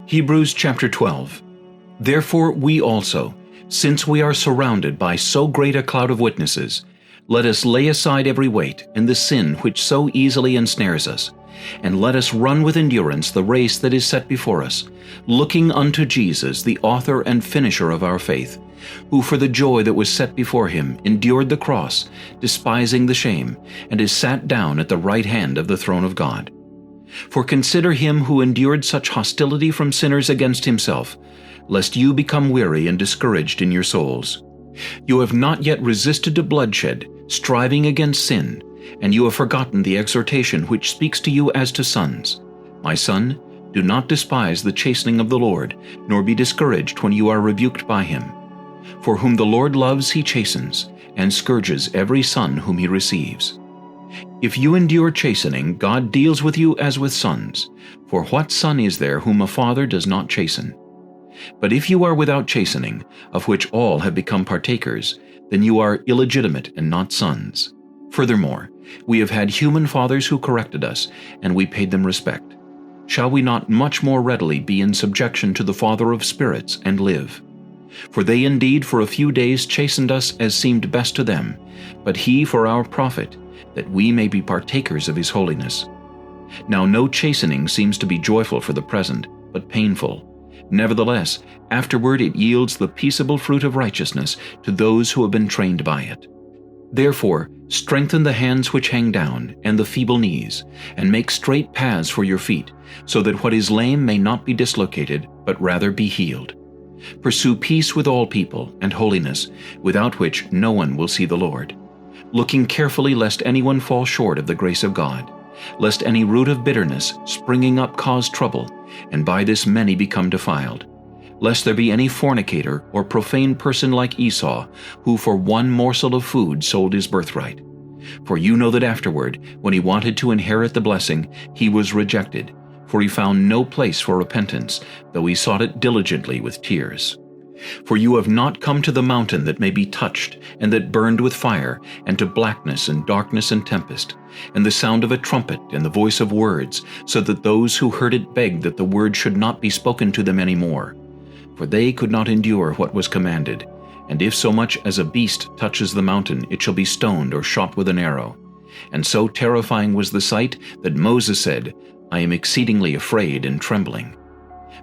Hebrews chapter 12. Therefore we also, since we are surrounded by so great a cloud of witnesses, let us lay aside every weight and the sin which so easily ensnares us, and let us run with endurance the race that is set before us, looking unto Jesus, the author and finisher of our faith, who for the joy that was set before him endured the cross, despising the shame, and is sat down at the right hand of the throne of God. For consider him who endured such hostility from sinners against himself, lest you become weary and discouraged in your souls. You have not yet resisted to bloodshed, striving against sin, and you have forgotten the exhortation which speaks to you as to sons. My son, do not despise the chastening of the Lord, nor be discouraged when you are rebuked by him. For whom the Lord loves he chastens, and scourges every son whom he receives. If you endure chastening, God deals with you as with sons. For what son is there whom a father does not chasten? But if you are without chastening, of which all have become partakers, then you are illegitimate and not sons. Furthermore, we have had human fathers who corrected us, and we paid them respect. Shall we not much more readily be in subjection to the Father of spirits and live? For they indeed for a few days chastened us as seemed best to them, but he for our profit, that we may be partakers of his holiness. Now no chastening seems to be joyful for the present, but painful. Nevertheless, afterward it yields the peaceable fruit of righteousness to those who have been trained by it. Therefore, strengthen the hands which hang down, and the feeble knees, and make straight paths for your feet, so that what is lame may not be dislocated, but rather be healed. Pursue peace with all people, and holiness, without which no one will see the Lord. Looking carefully lest anyone fall short of the grace of God, lest any root of bitterness springing up cause trouble, and by this many become defiled. Lest there be any fornicator or profane person like Esau, who for one morsel of food sold his birthright. For you know that afterward, when he wanted to inherit the blessing, he was rejected, for he found no place for repentance, though he sought it diligently with tears. For you have not come to the mountain that may be touched, and that burned with fire, and to blackness and darkness and tempest, and the sound of a trumpet and the voice of words, so that those who heard it begged that the word should not be spoken to them any more. For they could not endure what was commanded, and if so much as a beast touches the mountain, it shall be stoned or shot with an arrow. And so terrifying was the sight that Moses said, I am exceedingly afraid and trembling.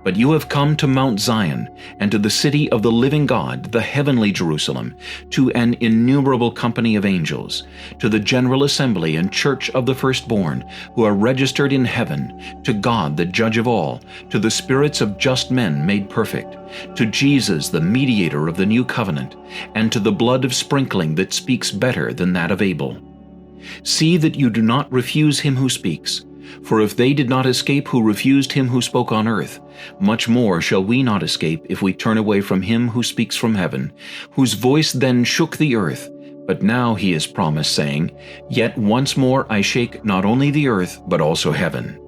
But you have come to Mount Zion, and to the city of the living God, the heavenly Jerusalem, to an innumerable company of angels, to the general assembly and church of the firstborn, who are registered in heaven, to God the judge of all, to the spirits of just men made perfect, to Jesus the mediator of the new covenant, and to the blood of sprinkling that speaks better than that of Abel. See that you do not refuse him who speaks. For if they did not escape who refused him who spoke on earth, much more shall we not escape if we turn away from him who speaks from heaven, whose voice then shook the earth. But now he is promised, saying, Yet once more I shake not only the earth, but also heaven.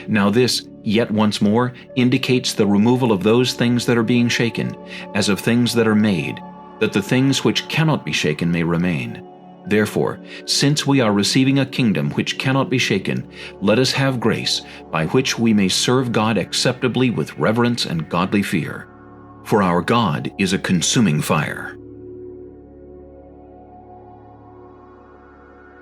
Now this, yet once more, indicates the removal of those things that are being shaken, as of things that are made, that the things which cannot be shaken may remain. Therefore, since we are receiving a kingdom which cannot be shaken, let us have grace, by which we may serve God acceptably with reverence and godly fear. For our God is a consuming fire.